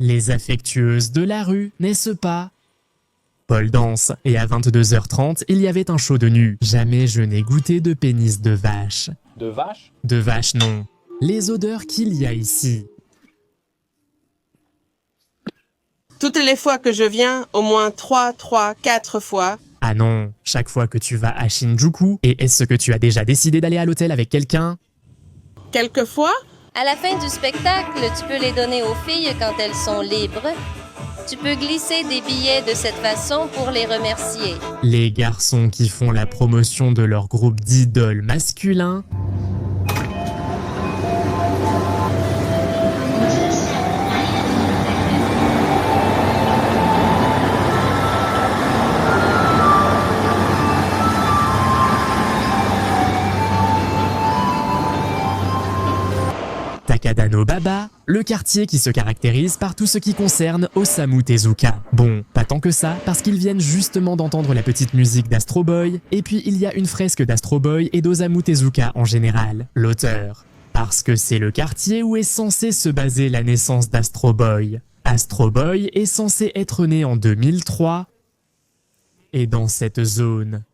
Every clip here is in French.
Les affectueuses de la rue, n'est-ce pas? Pole dance, et à 22h30, il y avait un show de nu. Jamais je n'ai goûté de pénis de vache. De vache? De vache, non. Les odeurs qu'il y a ici. Toutes les fois que je viens, au moins 4 fois. Ah non, chaque fois que tu vas à Shinjuku, et est-ce que tu as déjà décidé d'aller à l'hôtel avec quelqu'un? Quelquefois? À la fin du spectacle, tu peux les donner aux filles quand elles sont libres. Tu peux glisser des billets de cette façon pour les remercier. Les garçons qui font la promotion de leur groupe d'idoles masculins. Takadano Baba, le quartier qui se caractérise par tout ce qui concerne Osamu Tezuka. Bon, pas tant que ça, parce qu'ils viennent justement d'entendre la petite musique d'Astro Boy, et puis il y a une fresque d'Astro Boy et d'Osamu Tezuka en général, l'auteur. Parce que c'est le quartier où est censé se baser la naissance d'Astro Boy. Astro Boy est censé être né en 2003, et dans cette zone.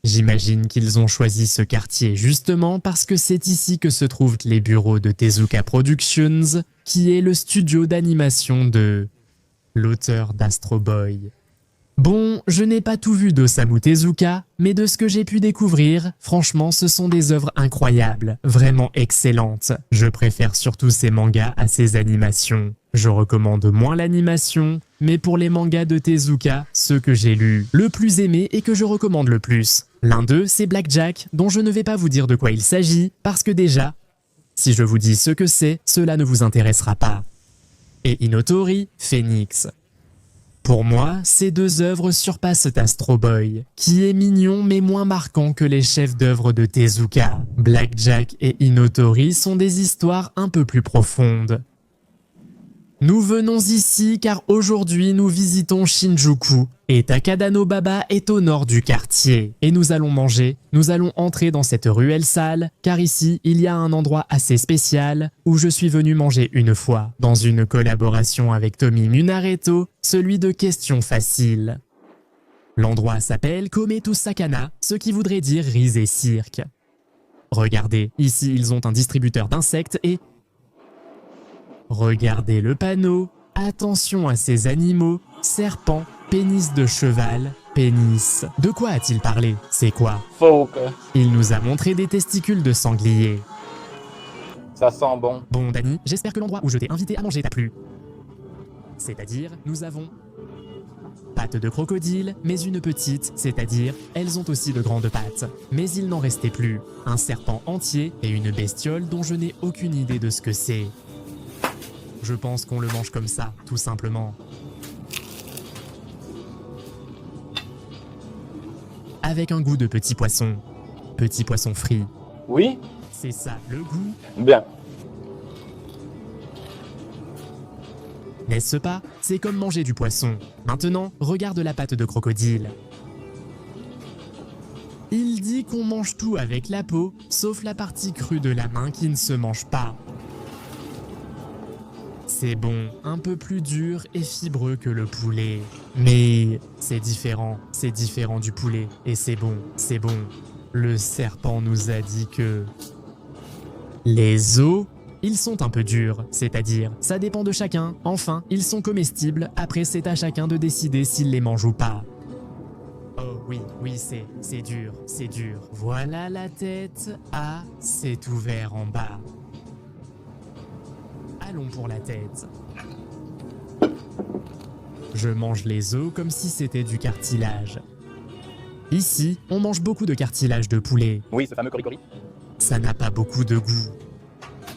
J'imagine qu'ils ont choisi ce quartier justement parce que c'est ici que se trouvent les bureaux de Tezuka Productions, qui est le studio d'animation de l'auteur d'Astro Boy. Bon, je n'ai pas tout vu d'Osamu Tezuka, mais de ce que j'ai pu découvrir, franchement, ce sont des œuvres incroyables, vraiment excellentes. Je préfère surtout ses mangas à ses animations. Je recommande moins l'animation, mais pour les mangas de Tezuka, ceux que j'ai lus, le plus aimé et que je recommande le plus. L'un d'eux, c'est Blackjack, dont je ne vais pas vous dire de quoi il s'agit, parce que déjà, si je vous dis ce que c'est, cela ne vous intéressera pas. Et Inotori, Phoenix. Pour moi, ces deux œuvres surpassent Astro Boy, qui est mignon mais moins marquant que les chefs d'œuvre de Tezuka. Blackjack et Inotori sont des histoires un peu plus profondes. Nous venons ici car aujourd'hui nous visitons Shinjuku et Takadano Baba est au nord du quartier. Et nous allons manger, nous allons entrer dans cette ruelle sale car ici il y a un endroit assez spécial où je suis venu manger une fois dans une collaboration avec Tommy Munareto, celui de Questions Faciles. L'endroit s'appelle Kometu Sakana, ce qui voudrait dire riz et cirque. Regardez, ici ils ont un distributeur d'insectes et... Regardez le panneau, attention à ces animaux, serpent, pénis de cheval, pénis. De quoi a-t-il parlé? C'est quoi? Phoque. Il nous a montré des testicules de sanglier. Ça sent bon. Bon Dani, j'espère que l'endroit où je t'ai invité à manger t'a plu. C'est-à-dire, nous avons... pattes de crocodile, mais une petite, c'est-à-dire, elles ont aussi de grandes pattes. Mais il n'en restait plus. Un serpent entier et une bestiole dont je n'ai aucune idée de ce que c'est. Je pense qu'on le mange comme ça, tout simplement. Avec un goût de petit poisson. Petit poisson frit. Oui? C'est ça, le goût. Bien. N'est-ce pas? C'est comme manger du poisson. Maintenant, regarde la patte de crocodile. Il dit qu'on mange tout avec la peau, sauf la partie crue de la main qui ne se mange pas. C'est bon, un peu plus dur et fibreux que le poulet. Mais c'est différent du poulet. Et c'est bon, c'est bon. Le serpent nous a dit que... Les os, ils sont un peu durs, c'est-à-dire, ça dépend de chacun. Enfin, ils sont comestibles, après c'est à chacun de décider s'il les mange ou pas. Oh oui, c'est dur, c'est dur. Voilà la tête. Ah, c'est ouvert en bas. Allons pour la tête. Je mange les os comme si c'était du cartilage. Ici, on mange beaucoup de cartilage de poulet. Oui, ce fameux cori-cori. Ça n'a pas beaucoup de goût.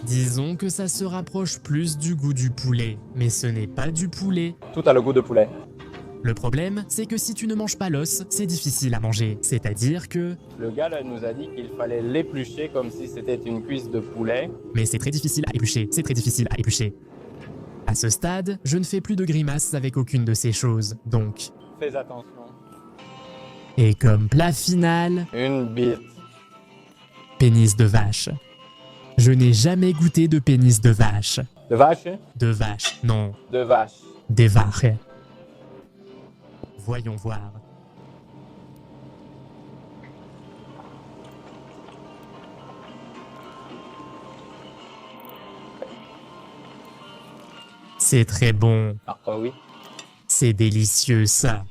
Disons que ça se rapproche plus du goût du poulet, mais ce n'est pas du poulet. Tout a le goût de poulet. Le problème, c'est que si tu ne manges pas l'os, c'est difficile à manger. C'est-à-dire que... Le gars là nous a dit qu'il fallait l'éplucher comme si c'était une cuisse de poulet. Mais c'est très difficile à éplucher, c'est très difficile à éplucher. À ce stade, je ne fais plus de grimaces avec aucune de ces choses, donc... Fais attention. Et comme plat final... Une bite. Pénis de vache. Je n'ai jamais goûté de pénis de vache. De vache? De vache, non, De vache. des vaches. Voyons voir. C'est très bon. Ah oui. C'est délicieux ça.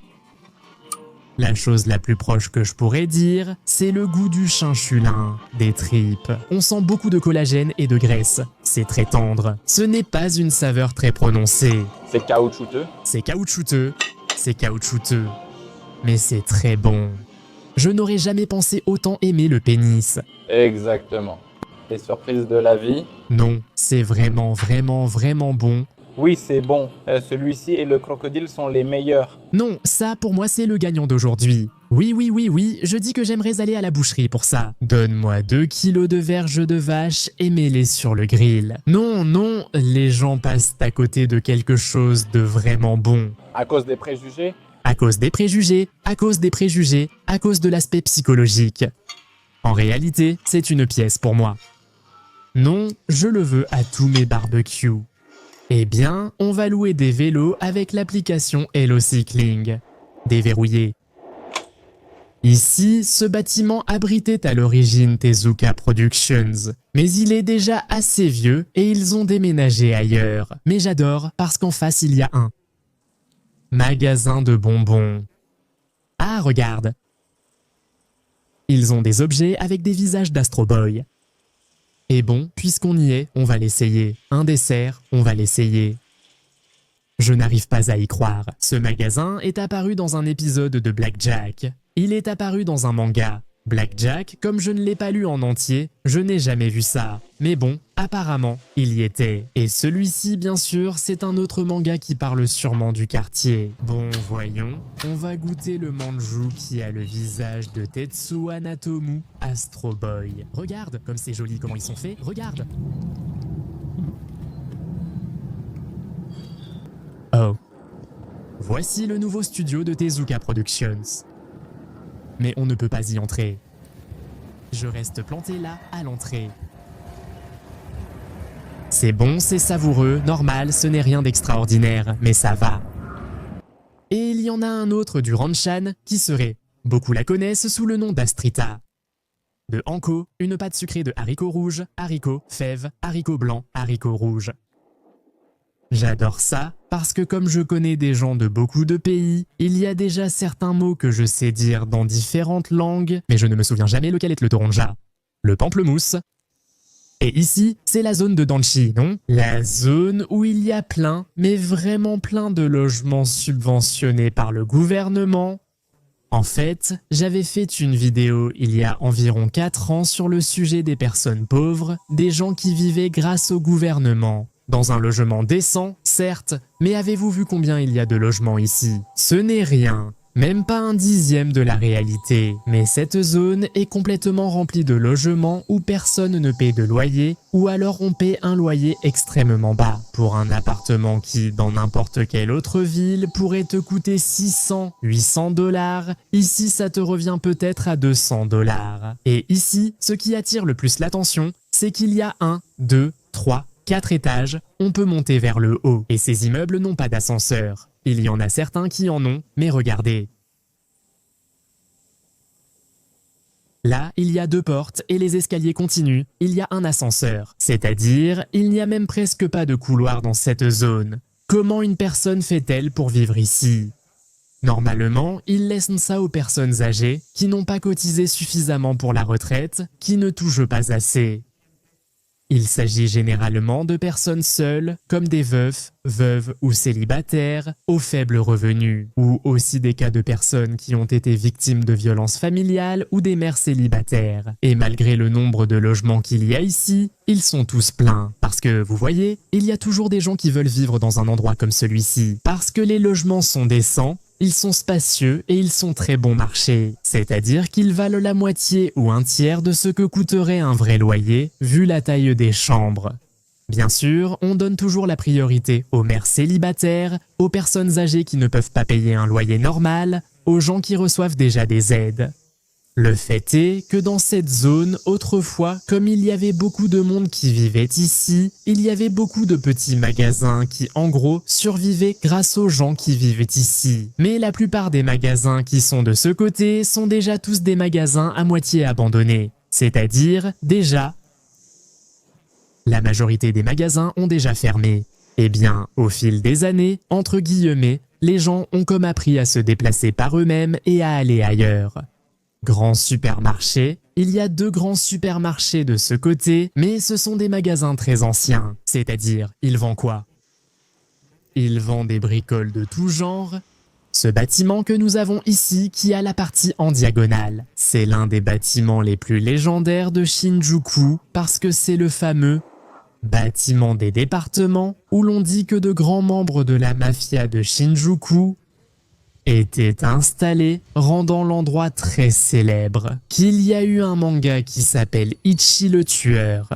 La chose la plus proche que je pourrais dire, c'est le goût du chinchulin, des tripes. On sent beaucoup de collagène et de graisse. C'est très tendre. Ce n'est pas une saveur très prononcée. C'est caoutchouteux. C'est caoutchouteux. C'est caoutchouteux. Mais c'est très bon. Je n'aurais jamais pensé autant aimer le pénis. Exactement. Les surprises de la vie. Non, c'est vraiment, vraiment, vraiment bon. Oui, c'est bon. Celui-ci et le crocodile sont les meilleurs. Non, ça pour moi c'est le gagnant d'aujourd'hui. Oui, oui, oui, oui, je dis que j'aimerais aller à la boucherie pour ça. Donne-moi 2 kilos de verges de vache et mets-les sur le grill. Non, non, les gens passent à côté de quelque chose de vraiment bon. À cause des préjugés? À cause des préjugés, à cause des préjugés, à cause de l'aspect psychologique. En réalité, c'est une pièce pour moi. Non, je le veux à tous mes barbecues. Eh bien, on va louer des vélos avec l'application Hello Cycling. Déverrouillé. Ici, ce bâtiment abritait à l'origine Tezuka Productions. Mais il est déjà assez vieux et ils ont déménagé ailleurs. Mais j'adore parce qu'en face il y a un magasin de bonbons. Ah, regarde. Ils ont des objets avec des visages d'Astro Boy. Et bon, puisqu'on y est, on va l'essayer. Un dessert, on va l'essayer. Je n'arrive pas à y croire. Ce magasin est apparu dans un épisode de Blackjack. Il est apparu dans un manga. Blackjack, comme je ne l'ai pas lu en entier, je n'ai jamais vu ça. Mais bon, apparemment, il y était. Et celui-ci, bien sûr, c'est un autre manga qui parle sûrement du quartier. Bon, voyons. On va goûter le manju qui a le visage de Tetsuya Natomu, Astro Boy. Regarde, comme c'est joli comment ils sont faits. Regarde. Oh. Voici le nouveau studio de Tezuka Productions. Mais on ne peut pas y entrer. Je reste planté là, à l'entrée. C'est bon, c'est savoureux, normal, ce n'est rien d'extraordinaire, mais ça va. Et il y en a un autre du Ranchan qui serait, beaucoup la connaissent sous le nom d'Astrita. De Anko, une pâte sucrée de haricots rouges, haricots, fèves, haricots blancs, haricots rouges. J'adore ça parce que comme je connais des gens de beaucoup de pays, il y a déjà certains mots que je sais dire dans différentes langues, mais je ne me souviens jamais lequel est le toronja. Le pamplemousse. Et ici, c'est la zone de Danchi, non? La zone où il y a plein, mais vraiment plein de logements subventionnés par le gouvernement. En fait, j'avais fait une vidéo il y a environ 4 ans sur le sujet des personnes pauvres, des gens qui vivaient grâce au gouvernement. Dans un logement décent, certes, mais avez-vous vu combien il y a de logements ici? Ce n'est rien, même pas un dixième de la réalité. Mais cette zone est complètement remplie de logements où personne ne paie de loyer, ou alors on paie un loyer extrêmement bas. Pour un appartement qui, dans n'importe quelle autre ville, pourrait te coûter 600, 800 $, ici ça te revient peut-être à 200 $. Et ici, ce qui attire le plus l'attention, c'est qu'il y a 1, 2, 3, 4 étages, on peut monter vers le haut, et ces immeubles n'ont pas d'ascenseur. Il y en a certains qui en ont, mais regardez. Là, il y a 2 portes et les escaliers continuent, il y a un ascenseur. C'est-à-dire, il n'y a même presque pas de couloir dans cette zone. Comment une personne fait-elle pour vivre ici? Normalement, ils laissent ça aux personnes âgées, qui n'ont pas cotisé suffisamment pour la retraite, qui ne touchent pas assez. Il s'agit généralement de personnes seules, comme des veufs, veuves ou célibataires, aux faibles revenus, ou aussi des cas de personnes qui ont été victimes de violences familiales ou des mères célibataires. Et malgré le nombre de logements qu'il y a ici, ils sont tous pleins. Parce que, vous voyez, il y a toujours des gens qui veulent vivre dans un endroit comme celui-ci. Parce que les logements sont décents, ils sont spacieux et ils sont très bon marché, c'est-à-dire qu'ils valent la moitié ou un tiers de ce que coûterait un vrai loyer, vu la taille des chambres. Bien sûr, on donne toujours la priorité aux mères célibataires, aux personnes âgées qui ne peuvent pas payer un loyer normal, aux gens qui reçoivent déjà des aides. Le fait est que dans cette zone, autrefois, comme il y avait beaucoup de monde qui vivait ici, il y avait beaucoup de petits magasins qui, en gros, survivaient grâce aux gens qui vivaient ici. Mais la plupart des magasins qui sont de ce côté sont déjà tous des magasins à moitié abandonnés. C'est-à-dire, déjà, la majorité des magasins ont déjà fermé. Eh bien, au fil des années, entre guillemets, les gens ont comme appris à se déplacer par eux-mêmes et à aller ailleurs. Grand supermarché, il y a 2 grands supermarchés de ce côté, mais ce sont des magasins très anciens. C'est-à-dire, ils vendent quoi? Ils vendent des bricoles de tout genre. Ce bâtiment que nous avons ici, qui a la partie en diagonale, c'est l'un des bâtiments les plus légendaires de Shinjuku parce que c'est le fameux bâtiment des départements où l'on dit que de grands membres de la mafia de Shinjuku était installé, rendant l'endroit très célèbre. Qu'il y a eu un manga qui s'appelle Ichi le tueur.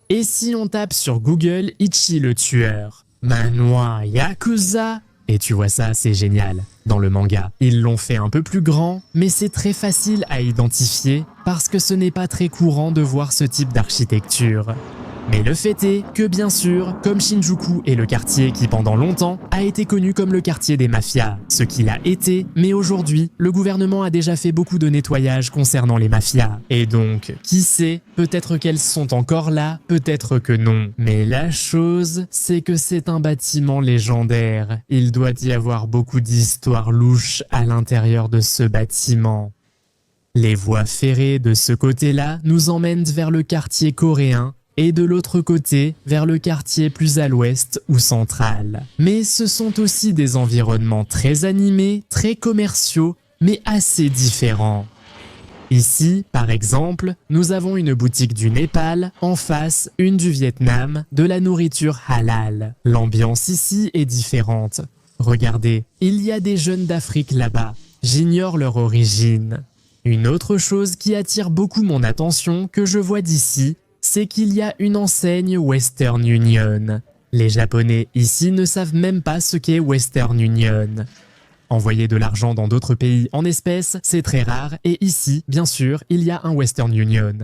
Et si on tape sur Google Ichi le tueur, Manoir Yakuza, et tu vois ça, c'est génial. Dans le manga, ils l'ont fait un peu plus grand, mais c'est très facile à identifier parce que ce n'est pas très courant de voir ce type d'architecture. Mais le fait est que bien sûr, comme Shinjuku est le quartier qui pendant longtemps a été connu comme le quartier des mafias, ce qu'il a été, mais aujourd'hui, le gouvernement a déjà fait beaucoup de nettoyage concernant les mafias. Et donc, qui sait, peut-être qu'elles sont encore là, peut-être que non. Mais la chose, c'est que c'est un bâtiment légendaire. Il doit y avoir beaucoup d'histoires louches à l'intérieur de ce bâtiment. Les voies ferrées de ce côté-là nous emmènent vers le quartier coréen, et de l'autre côté, vers le quartier plus à l'ouest ou central. Mais ce sont aussi des environnements très animés, très commerciaux, mais assez différents. Ici, par exemple, nous avons une boutique du Népal, en face, une du Vietnam, de la nourriture halal. L'ambiance ici est différente. Regardez, il y a des jeunes d'Afrique là-bas. J'ignore leur origine. Une autre chose qui attire beaucoup mon attention que je vois d'ici, c'est qu'il y a une enseigne Western Union. Les Japonais ici ne savent même pas ce qu'est Western Union. Envoyer de l'argent dans d'autres pays en espèces, c'est très rare, et ici, bien sûr, il y a un Western Union.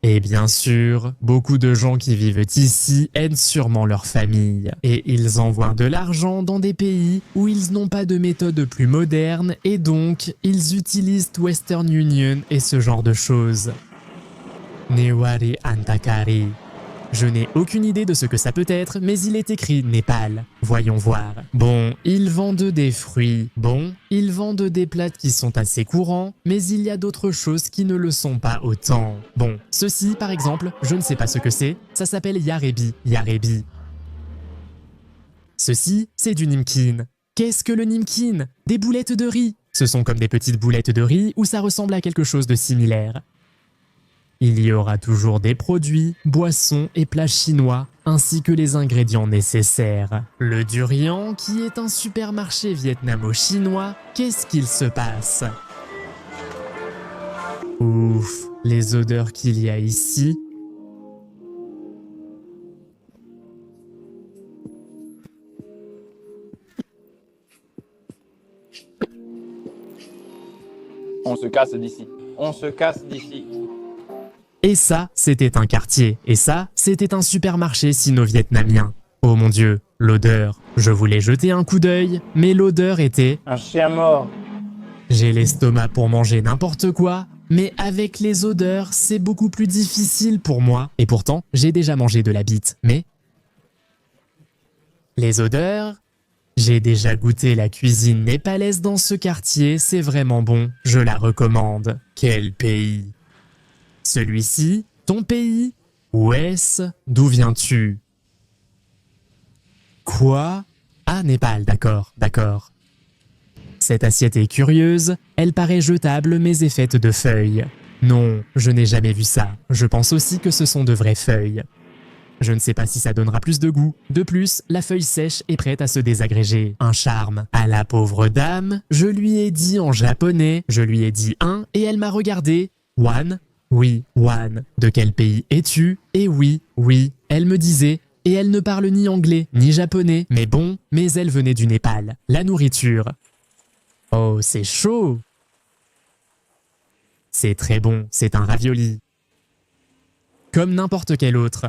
Et bien sûr, beaucoup de gens qui vivent ici aident sûrement leur famille. Et ils envoient de l'argent dans des pays où ils n'ont pas de méthode plus moderne, et donc, ils utilisent Western Union et ce genre de choses. Newari Antakari. Je n'ai aucune idée de ce que ça peut être, mais il est écrit Népal. Voyons voir. Bon, ils vendent des fruits. Bon, ils vendent des plats qui sont assez courants, mais il y a d'autres choses qui ne le sont pas autant. Bon, ceci, par exemple, je ne sais pas ce que c'est. Ça s'appelle yarebi. Yarebi. Ceci, c'est du nimkin. Qu'est-ce que le nimkin? Des boulettes de riz. Ce sont comme des petites boulettes de riz où ça ressemble à quelque chose de similaire. Il y aura toujours des produits, boissons et plats chinois, ainsi que les ingrédients nécessaires. Le Durian, qui est un supermarché vietnamo-chinois, qu'est-ce qu'il se passe? Ouf, les odeurs qu'il y a ici. On se casse d'ici. On se casse d'ici. Et ça, c'était un quartier. Et ça, c'était un supermarché sino-vietnamien. Oh mon Dieu, l'odeur. Je voulais jeter un coup d'œil, mais l'odeur était... Un chien mort. J'ai l'estomac pour manger n'importe quoi, mais avec les odeurs, c'est beaucoup plus difficile pour moi. Et pourtant, j'ai déjà mangé de la bite. Mais... les odeurs... J'ai déjà goûté la cuisine népalaise dans ce quartier, c'est vraiment bon. Je la recommande. Quel pays! Celui-ci, ton pays? Où est-ce? D'où viens-tu? Quoi? Ah, Népal, d'accord, d'accord. Cette assiette est curieuse, elle paraît jetable mais est faite de feuilles. Non, je n'ai jamais vu ça. Je pense aussi que ce sont de vraies feuilles. Je ne sais pas si ça donnera plus de goût. De plus, la feuille sèche est prête à se désagréger. Un charme. À la pauvre dame, je lui ai dit en japonais, je lui ai dit un et elle m'a regardé. One? Oui, One. De quel pays es-tu? Et oui, elle me disait. Et elle ne parle ni anglais, ni japonais. Mais bon, mais elle venait du Népal. La nourriture. Oh, c'est chaud! C'est très bon, c'est un ravioli. Comme n'importe quel autre.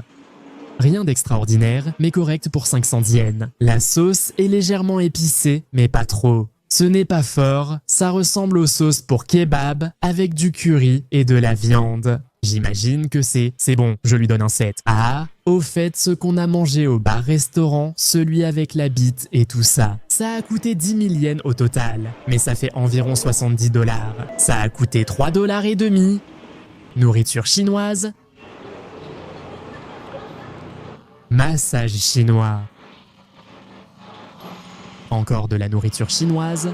Rien d'extraordinaire, mais correct pour 500 yens. La sauce est légèrement épicée, mais pas trop. Ce n'est pas fort, ça ressemble aux sauces pour kebab avec du curry et de la viande. J'imagine que c'est bon, je lui donne un 7. Ah, au fait, ce qu'on a mangé au bar-restaurant, celui avec la bite et tout ça, ça a coûté 10 000 yens au total, mais ça fait environ 70 $. Ça a coûté 3,5 $. Nourriture chinoise. Massage chinois. Encore de la nourriture chinoise.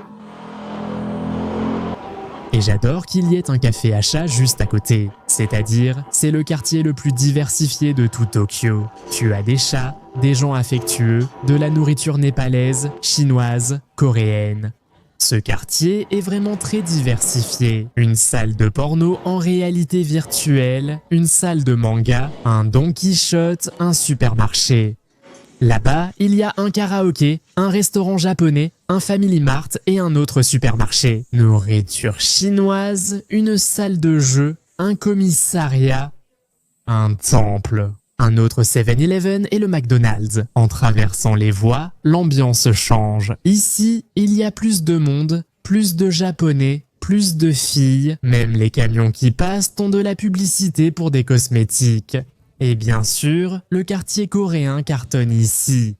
Et j'adore qu'il y ait un café à chat juste à côté. C'est-à-dire, c'est le quartier le plus diversifié de tout Tokyo. Tu as des chats, des gens affectueux, de la nourriture népalaise, chinoise, coréenne. Ce quartier est vraiment très diversifié. Une salle de porno en réalité virtuelle, une salle de manga, un Don Quichotte, un supermarché. Là-bas, il y a un karaoké, un restaurant japonais, un Family Mart et un autre supermarché. Nourriture chinoise, une salle de jeu, un commissariat, un temple, un autre 7-Eleven et le McDonald's. En traversant les voies, l'ambiance change. Ici, il y a plus de monde, plus de japonais, plus de filles. Même les camions qui passent ont de la publicité pour des cosmétiques. Et bien sûr, le quartier coréen cartonne ici.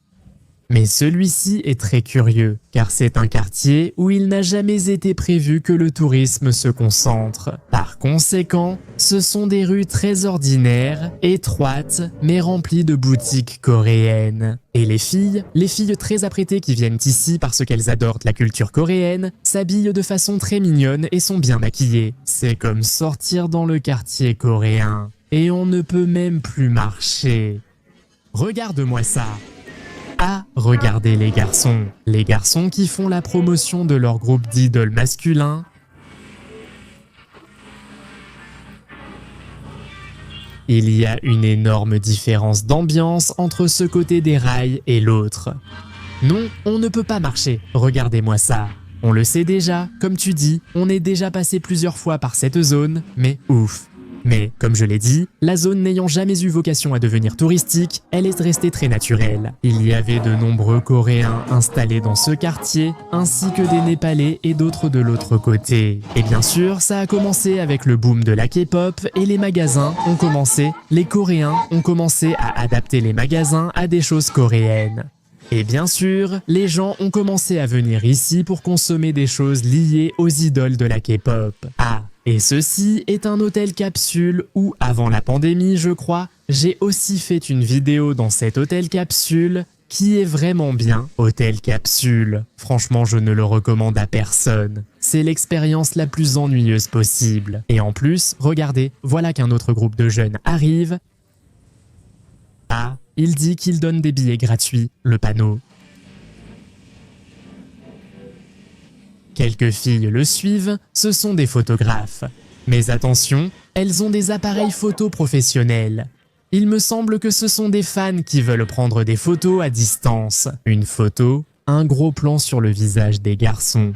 Mais celui-ci est très curieux, car c'est un quartier où il n'a jamais été prévu que le tourisme se concentre. Par conséquent, ce sont des rues très ordinaires, étroites, mais remplies de boutiques coréennes. Et les filles très apprêtées qui viennent ici parce qu'elles adorent la culture coréenne, s'habillent de façon très mignonne et sont bien maquillées. C'est comme sortir dans le quartier coréen. Et on ne peut même plus marcher. Regarde-moi ça. Ah, regardez les garçons. Les garçons qui font la promotion de leur groupe d'idoles masculins. Il y a une énorme différence d'ambiance entre ce côté des rails et l'autre. Non, on ne peut pas marcher. Regardez-moi ça. On le sait déjà, comme tu dis, on est déjà passé plusieurs fois par cette zone, mais ouf. Mais, comme je l'ai dit, la zone n'ayant jamais eu vocation à devenir touristique, elle est restée très naturelle. Il y avait de nombreux Coréens installés dans ce quartier, ainsi que des Népalais et d'autres de l'autre côté. Et bien sûr, ça a commencé avec le boom de la K-pop et les magasins ont commencé, les Coréens ont commencé à adapter les magasins à des choses coréennes. Et bien sûr, les gens ont commencé à venir ici pour consommer des choses liées aux idoles de la K-pop. Ah, et ceci est un hôtel capsule où, avant la pandémie je crois, j'ai aussi fait une vidéo dans cet hôtel capsule qui est vraiment bien. Hôtel capsule, franchement je ne le recommande à personne. C'est l'expérience la plus ennuyeuse possible. Et en plus, regardez, voilà qu'un autre groupe de jeunes arrive. Ah, il dit qu'il donne des billets gratuits, le panneau. Quelques filles le suivent, ce sont des photographes. Mais attention, elles ont des appareils photo professionnels. Il me semble que ce sont des fans qui veulent prendre des photos à distance. Une photo, un gros plan sur le visage des garçons.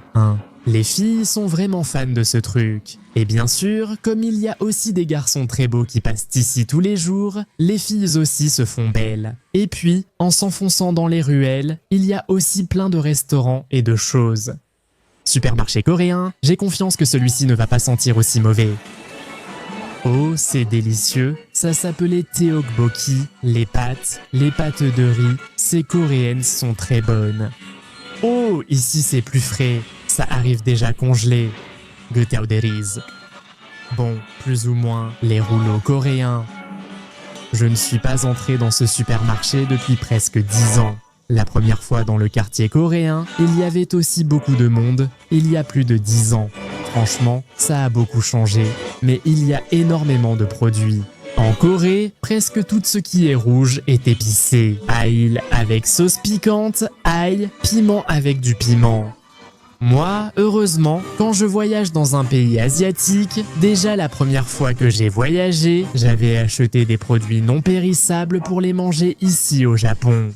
Les filles sont vraiment fans de ce truc. Et bien sûr, comme il y a aussi des garçons très beaux qui passent ici tous les jours, les filles aussi se font belles. Et puis, en s'enfonçant dans les ruelles, il y a aussi plein de restaurants et de choses. Supermarché coréen, j'ai confiance que celui-ci ne va pas sentir aussi mauvais. Oh, c'est délicieux, ça s'appelait tteokbokki, les pâtes de riz, ces coréennes sont très bonnes. Oh, ici c'est plus frais, ça arrive déjà congelé. Göteauderis. Bon, plus ou moins, les rouleaux coréens. Je ne suis pas entré dans ce supermarché depuis presque 10 ans. La première fois dans le quartier coréen, il y avait aussi beaucoup de monde, il y a plus de 10 ans. Franchement, ça a beaucoup changé, mais il y a énormément de produits. En Corée, presque tout ce qui est rouge est épicé. Ail avec sauce piquante, ail, piment avec du piment. Moi, heureusement, quand je voyage dans un pays asiatique, déjà la première fois que j'ai voyagé, j'avais acheté des produits non périssables pour les manger ici au Japon.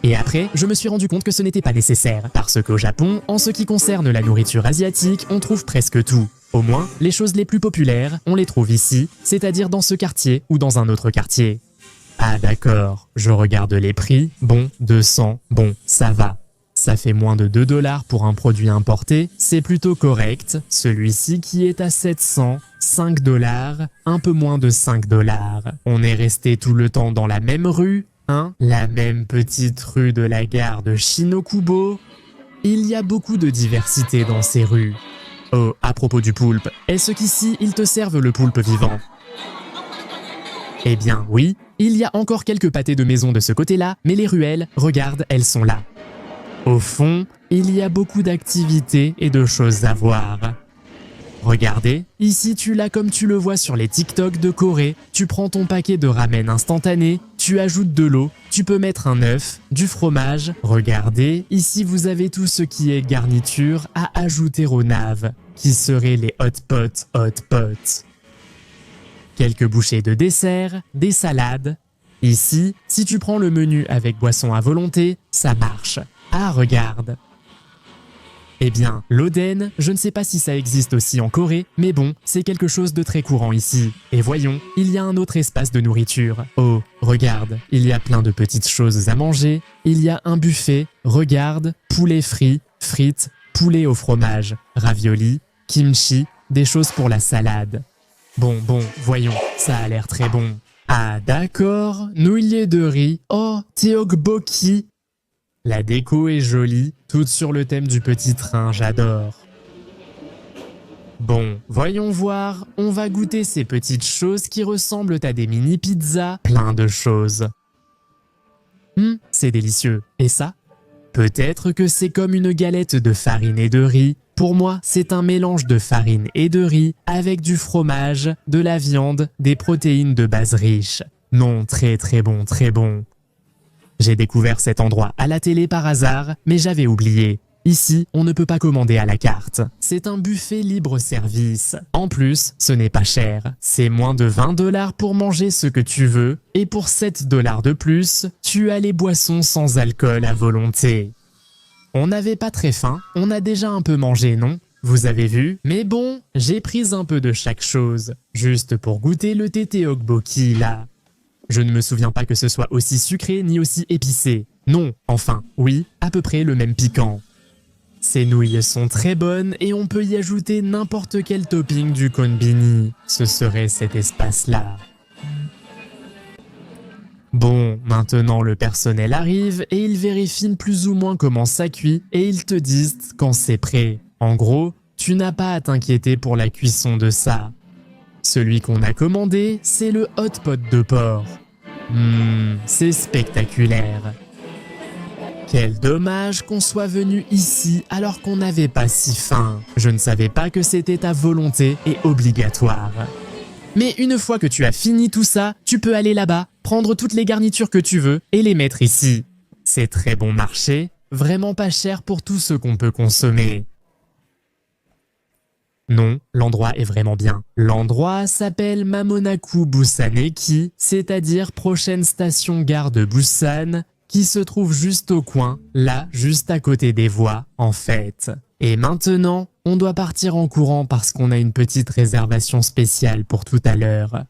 Et après, je me suis rendu compte que ce n'était pas nécessaire, parce qu'au Japon, en ce qui concerne la nourriture asiatique, on trouve presque tout. Au moins, les choses les plus populaires, on les trouve ici, c'est-à-dire dans ce quartier ou dans un autre quartier. Ah d'accord, je regarde les prix, bon, 200, bon, ça va. Ça fait moins de 2 $ pour un produit importé, c'est plutôt correct. Celui-ci qui est à 700, 5 $, un peu moins de 5 $. On est resté tout le temps dans la même rue, hein? La même petite rue de la gare de Shinokubo. Il y a beaucoup de diversité dans ces rues. Oh, à propos du poulpe, est-ce qu'ici ils te servent le poulpe vivant? Eh bien oui, il y a encore quelques pâtés de maison de ce côté-là, mais les ruelles, regarde, elles sont là. Au fond, il y a beaucoup d'activités et de choses à voir. Regardez, ici tu l'as comme tu le vois sur les TikTok de Corée. Tu prends ton paquet de ramen instantané, tu ajoutes de l'eau, tu peux mettre un œuf, du fromage. Regardez, ici vous avez tout ce qui est garniture à ajouter aux naves, qui seraient les hot pot. Quelques bouchées de dessert, des salades. Ici, si tu prends le menu avec boisson à volonté, ça marche. Ah, regarde. Eh bien, l'oden, je ne sais pas si ça existe aussi en Corée, mais bon, c'est quelque chose de très courant ici. Et voyons, il y a un autre espace de nourriture. Oh, regarde, il y a plein de petites choses à manger. Il y a un buffet, regarde, poulet frit, frites, poulet au fromage, ravioli, kimchi, des choses pour la salade. Bon, voyons, ça a l'air très bon. Ah d'accord, nouilles de riz, oh, tteokbokki. La déco est jolie, toute sur le thème du petit train, j'adore. Bon, voyons voir, on va goûter ces petites choses qui ressemblent à des mini pizzas, plein de choses. C'est délicieux. Et ça? Peut-être que c'est comme une galette de farine et de riz. Pour moi, c'est un mélange de farine et de riz avec du fromage, de la viande, des protéines de base riches. Non, très bon, très bon. J'ai découvert cet endroit à la télé par hasard, mais j'avais oublié. Ici, on ne peut pas commander à la carte. C'est un buffet libre-service. En plus, ce n'est pas cher. C'est moins de 20 $ pour manger ce que tu veux. Et pour 7 $ de plus, tu as les boissons sans alcool à volonté. On n'avait pas très faim, on a déjà un peu mangé, non? Vous avez vu? Mais bon, j'ai pris un peu de chaque chose, juste pour goûter le tteokbokki là. Je ne me souviens pas que ce soit aussi sucré ni aussi épicé. Non, enfin, oui, à peu près le même piquant. Ces nouilles sont très bonnes et on peut y ajouter n'importe quel topping du konbini. Ce serait cet espace-là. Bon, maintenant le personnel arrive et ils vérifient plus ou moins comment ça cuit et ils te disent quand c'est prêt. En gros, tu n'as pas à t'inquiéter pour la cuisson de ça. Celui qu'on a commandé, c'est le hot pot de porc. C'est spectaculaire. Quel dommage qu'on soit venu ici alors qu'on n'avait pas si faim. Je ne savais pas que c'était à volonté et obligatoire. Mais une fois que tu as fini tout ça, tu peux aller là-bas, prendre toutes les garnitures que tu veux et les mettre ici. C'est très bon marché, vraiment pas cher pour tout ce qu'on peut consommer. Non, l'endroit est vraiment bien. L'endroit s'appelle Mamonaku Busaneki, c'est-à-dire prochaine station gare de Busan, qui se trouve juste au coin, là, juste à côté des voies, en fait. Et maintenant, on doit partir en courant parce qu'on a une petite réservation spéciale pour tout à l'heure.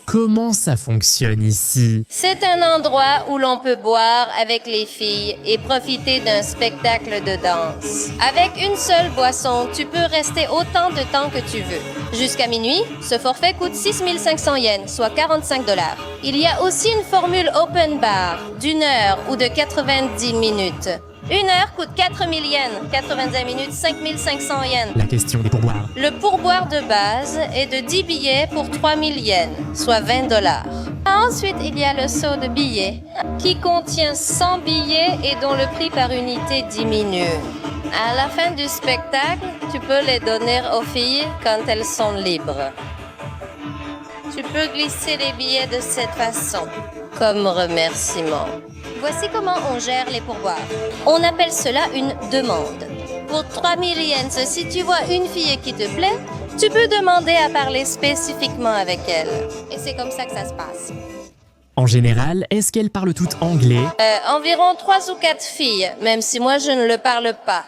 Comment ça fonctionne ici? C'est un endroit où l'on peut boire avec les filles et profiter d'un spectacle de danse. Avec une seule boisson, tu peux rester autant de temps que tu veux. Jusqu'à minuit, ce forfait coûte 6500 yens, soit 45 $. Il y a aussi une formule open bar d'1 heure ou de 90 minutes. 1 heure coûte 4000 yens, 90 minutes 5500 yens. La question des pourboires. Le pourboire de base est de 10 billets pour 3000 yens, soit 20 $. Ensuite, il y a le seau de billets, qui contient 100 billets et dont le prix par unité diminue. À la fin du spectacle, tu peux les donner aux filles quand elles sont libres. Tu peux glisser les billets de cette façon, comme remerciement. Voici comment on gère les pourboires. On appelle cela une demande. Pour 3000 yens, si tu vois une fille qui te plaît, tu peux demander à parler spécifiquement avec elle. Et c'est comme ça que ça se passe. En général, est-ce qu'elles parlent toutes anglais? Environ 3 ou 4 filles, même si moi je ne le parle pas.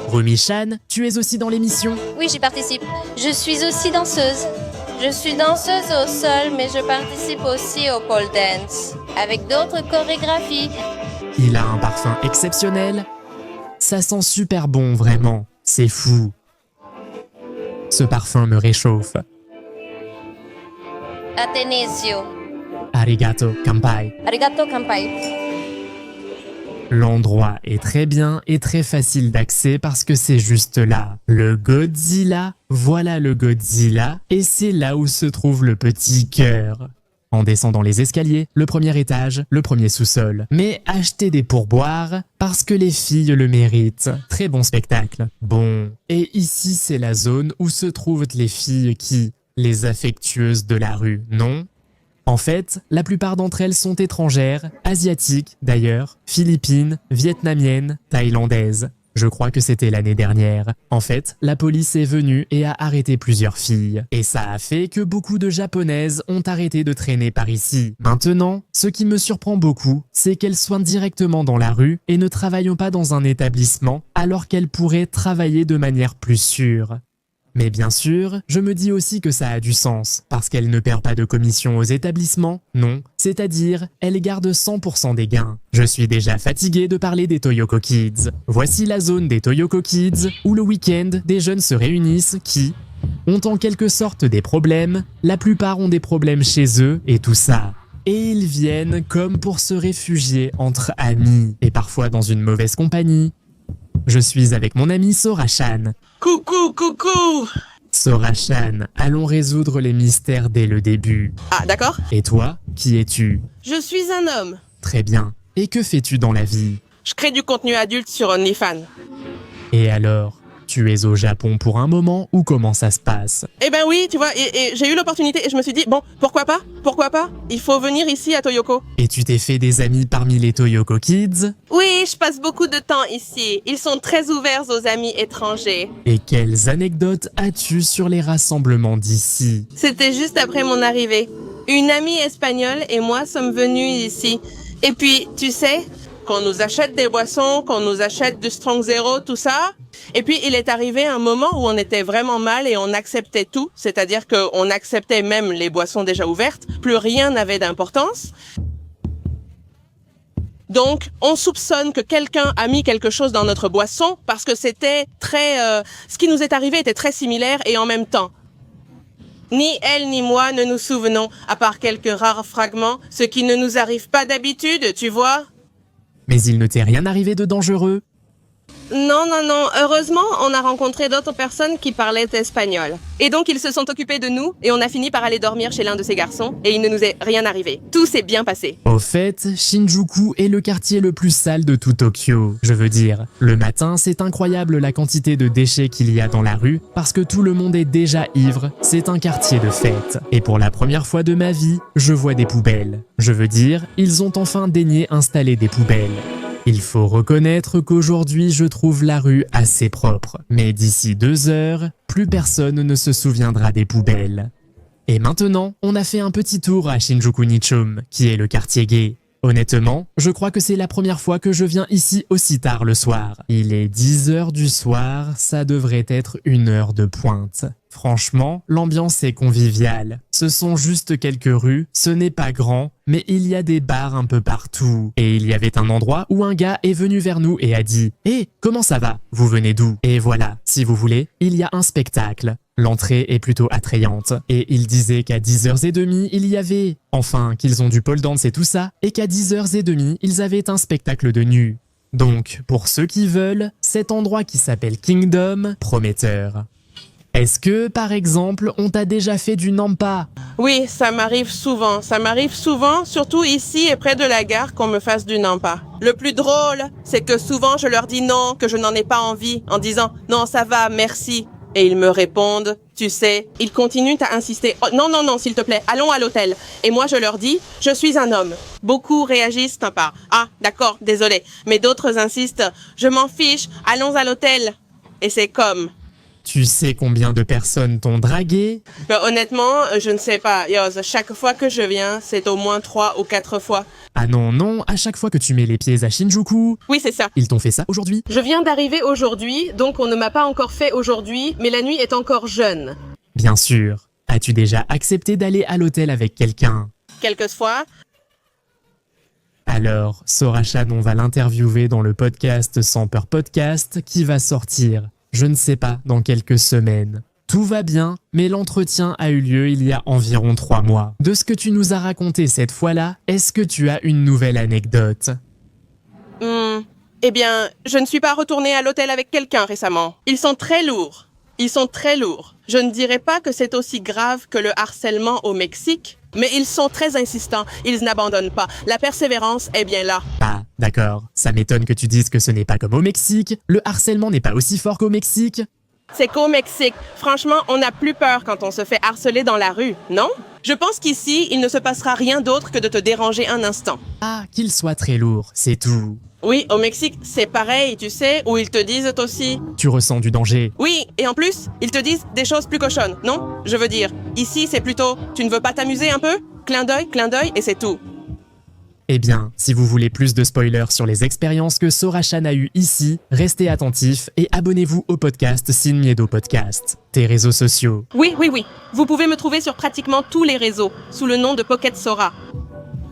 Rumi-chan, tu es aussi dans l'émission? Oui, j'y participe. Je suis aussi danseuse. Je suis danseuse au sol, mais je participe aussi au pole dance, avec d'autres chorégraphies. Il a un parfum exceptionnel. Ça sent super bon, vraiment. C'est fou. Ce parfum me réchauffe. Atenesio. Arigato, kampai. Arigato, kampai. L'endroit est très bien et très facile d'accès parce que c'est juste là. Le Godzilla, voilà le Godzilla, et c'est là où se trouve le petit cœur. En descendant les escaliers, le premier étage, le premier sous-sol. Mais achetez des pourboires parce que les filles le méritent. Très bon spectacle. Bon, et ici c'est la zone où se trouvent les filles qui, les affectueuses de la rue, non ? En fait, la plupart d'entre elles sont étrangères, asiatiques d'ailleurs, philippines, vietnamiennes, thaïlandaises. Je crois que c'était l'année dernière. En fait, la police est venue et a arrêté plusieurs filles. Et ça a fait que beaucoup de japonaises ont arrêté de traîner par ici. Maintenant, ce qui me surprend beaucoup, c'est qu'elles soient directement dans la rue et ne travaillent pas dans un établissement alors qu'elles pourraient travailler de manière plus sûre. Mais bien sûr, je me dis aussi que ça a du sens, parce qu'elle ne perd pas de commission aux établissements, non, c'est-à-dire, elle garde 100% des gains. Je suis déjà fatigué de parler des Toyoko Kids. Voici la zone des Toyoko Kids, où le week-end, des jeunes se réunissent qui ont en quelque sorte des problèmes, la plupart ont des problèmes chez eux et tout ça. Et ils viennent comme pour se réfugier entre amis, et parfois dans une mauvaise compagnie. Je suis avec mon ami Sora-chan. Coucou, coucou. Sora-chan, allons résoudre les mystères dès le début. Ah, d'accord. Et toi, qui es-tu? Je suis un homme. Très bien. Et que fais-tu dans la vie? Je crée du contenu adulte sur OnlyFans. Et alors? Tu es au Japon pour un moment ou comment ça se passe? Eh ben oui, tu vois, et j'ai eu l'opportunité et je me suis dit, bon, pourquoi pas? Il faut venir ici à Toyoko. Et tu t'es fait des amis parmi les Toyoko Kids? Oui, je passe beaucoup de temps ici. Ils sont très ouverts aux amis étrangers. Et quelles anecdotes as-tu sur les rassemblements d'ici? C'était juste après mon arrivée. Une amie espagnole et moi sommes venus ici. Et puis, tu sais, qu'on nous achète des boissons, qu'on nous achète du Strong Zero, tout ça. Et puis, il est arrivé un moment où on était vraiment mal et on acceptait tout. C'est-à-dire qu'on acceptait même les boissons déjà ouvertes. Plus rien n'avait d'importance. Donc, on soupçonne que quelqu'un a mis quelque chose dans notre boisson parce que c'était très... ce qui nous est arrivé était très similaire et en même temps. Ni elle ni moi ne nous souvenons, à part quelques rares fragments, ce qui ne nous arrive pas d'habitude, tu vois. Mais il ne t'est rien arrivé de dangereux? Non. Heureusement, on a rencontré d'autres personnes qui parlaient espagnol. Et donc, ils se sont occupés de nous et on a fini par aller dormir chez l'un de ces garçons et il ne nous est rien arrivé. Tout s'est bien passé. Au fait, Shinjuku est le quartier le plus sale de tout Tokyo. Je veux dire, le matin, c'est incroyable la quantité de déchets qu'il y a dans la rue parce que tout le monde est déjà ivre. C'est un quartier de fête. Et pour la première fois de ma vie, je vois des poubelles. Je veux dire, ils ont enfin daigné installer des poubelles. Il faut reconnaître qu'aujourd'hui je trouve la rue assez propre, mais d'ici 2 heures, plus personne ne se souviendra des poubelles. Et maintenant, on a fait un petit tour à Shinjuku Nichome, qui est le quartier gay. Honnêtement, je crois que c'est la première fois que je viens ici aussi tard le soir. Il est 10h du soir, ça devrait être 1 heure de pointe. Franchement, l'ambiance est conviviale. Ce sont juste quelques rues, ce n'est pas grand, mais il y a des bars un peu partout. Et il y avait un endroit où un gars est venu vers nous et a dit « Hé, comment ça va? Vous venez d'où ?» Et voilà, si vous voulez, il y a un spectacle. L'entrée est plutôt attrayante. Et il disait qu'à 10h30, il y avait... Enfin, qu'ils ont du pole dance et tout ça, et qu'à 10h30, ils avaient un spectacle de nu. Donc, pour ceux qui veulent, cet endroit qui s'appelle Kingdom, prometteur. Est-ce que, par exemple, on t'a déjà fait du nampa? Oui, ça m'arrive souvent. Ça m'arrive souvent, surtout ici et près de la gare, qu'on me fasse du nampa. Le plus drôle, c'est que souvent je leur dis non, que je n'en ai pas envie, en disant « Non, ça va, merci ». Et ils me répondent, tu sais, ils continuent à insister. Oh, non, non, non, s'il te plaît, allons à l'hôtel. Et moi, je leur dis, je suis un homme. Beaucoup réagissent par ah, d'accord, désolé. Mais d'autres insistent, je m'en fiche, allons à l'hôtel. Et c'est comme. Tu sais combien de personnes t'ont dragué? Honnêtement, je ne sais pas. Yoz, chaque fois que je viens, c'est au moins 3 ou 4 fois. Ah non, non, à chaque fois que tu mets les pieds à Shinjuku. Oui, c'est ça. Ils t'ont fait ça aujourd'hui? Je viens d'arriver aujourd'hui, donc on ne m'a pas encore fait aujourd'hui, mais la nuit est encore jeune. Bien sûr. As-tu déjà accepté d'aller à l'hôtel avec quelqu'un? Quelques fois. Alors, Sora-chan, on va l'interviewer dans le podcast Sans Peur Podcast qui va sortir, je ne sais pas, dans quelques semaines. Tout va bien, mais l'entretien a eu lieu il y a environ 3 mois. De ce que tu nous as raconté cette fois-là, est-ce que tu as une nouvelle anecdote? Eh bien, je ne suis pas retournée à l'hôtel avec quelqu'un récemment. Ils sont très lourds. Ils sont très lourds. Je ne dirais pas que c'est aussi grave que le harcèlement au Mexique, mais ils sont très insistants. Ils n'abandonnent pas. La persévérance est bien là. Ah, d'accord. Ça m'étonne que tu dises que ce n'est pas comme au Mexique. Le harcèlement n'est pas aussi fort qu'au Mexique. C'est qu'au Mexique, franchement, on n'a plus peur quand on se fait harceler dans la rue, non? Je pense qu'ici, il ne se passera rien d'autre que de te déranger un instant. Ah, qu'il soit très lourd, c'est tout. Oui, au Mexique, c'est pareil, tu sais, où ils te disent aussi. Tu ressens du danger. Oui, et en plus, ils te disent des choses plus cochonnes, non? Je veux dire, ici, c'est plutôt, tu ne veux pas t'amuser un peu? Clin d'œil, et c'est tout. Eh bien, si vous voulez plus de spoilers sur les expériences que Sora-chan a eues ici, restez attentifs et abonnez-vous au podcast Sin Miedo Podcast. Tes réseaux sociaux. Oui. Vous pouvez me trouver sur pratiquement tous les réseaux, sous le nom de Pocket Sora.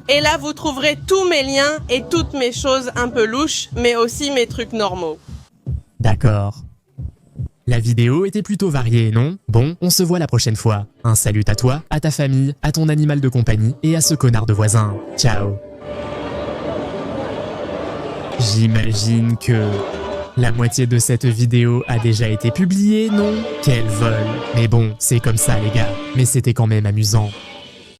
Et là, vous trouverez tous mes liens et toutes mes choses un peu louches, mais aussi mes trucs normaux. D'accord. La vidéo était plutôt variée, non? Bon, on se voit la prochaine fois. Un salut à toi, à ta famille, à ton animal de compagnie et à ce connard de voisin. Ciao. J'imagine que la moitié de cette vidéo a déjà été publiée, non? Quel vol! Mais bon, c'est comme ça les gars, mais c'était quand même amusant.